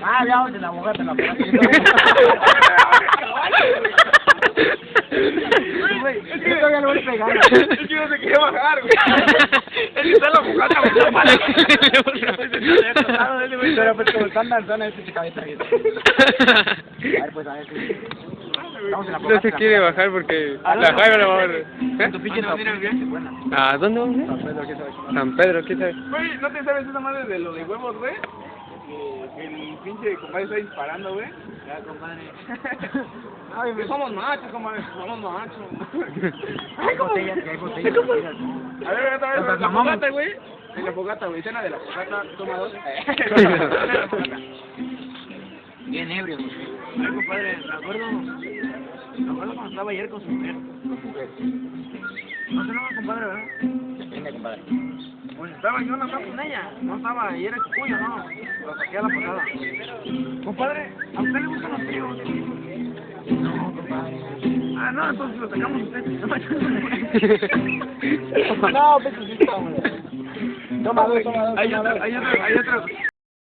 Ah, ya, de la abogada, la Güey, es que todavía lo voy pegando. Es que no se quiere bajar, güey. Es que está en la fogata, güey. Pero pues como están danzando, este chica está bien. A ver, pues a ver. Estamos en la No se quiere bajar porque la Jaime la va a ver. Tu pinche no tiene el viaje, buena. ¿A dónde vamos? San Pedro, ¿qué sabes? San Pedro, ¿qué sabes? Güey, ¿no te sabes esa madre de lo de huevos, güey? Que el pinche compadre está disparando, güey. Ya, compadre. Ay, güey, somos machos, compadre. Somos machos. Hay botellas, hay botellas. A ver, otra vez, Nos la mamamos. fogata, güey. En la fogata, güey. Cena de la fogata, toma 2. Bien ebrio. Ay, compadre, me acuerdo cuando estaba ayer con su mujer. No sé, no, compadre, ¿verdad? Venga, compadre. Pues estaba yo nada más con ella. No estaba, y era cuyo, no. Lo saqué a la posada. Compadre, ¿a usted le gustan los tríos? No, compadre. Ah, no, entonces lo sacamos a usted. No, pues sí, toma dos, toma dos. Hay otro.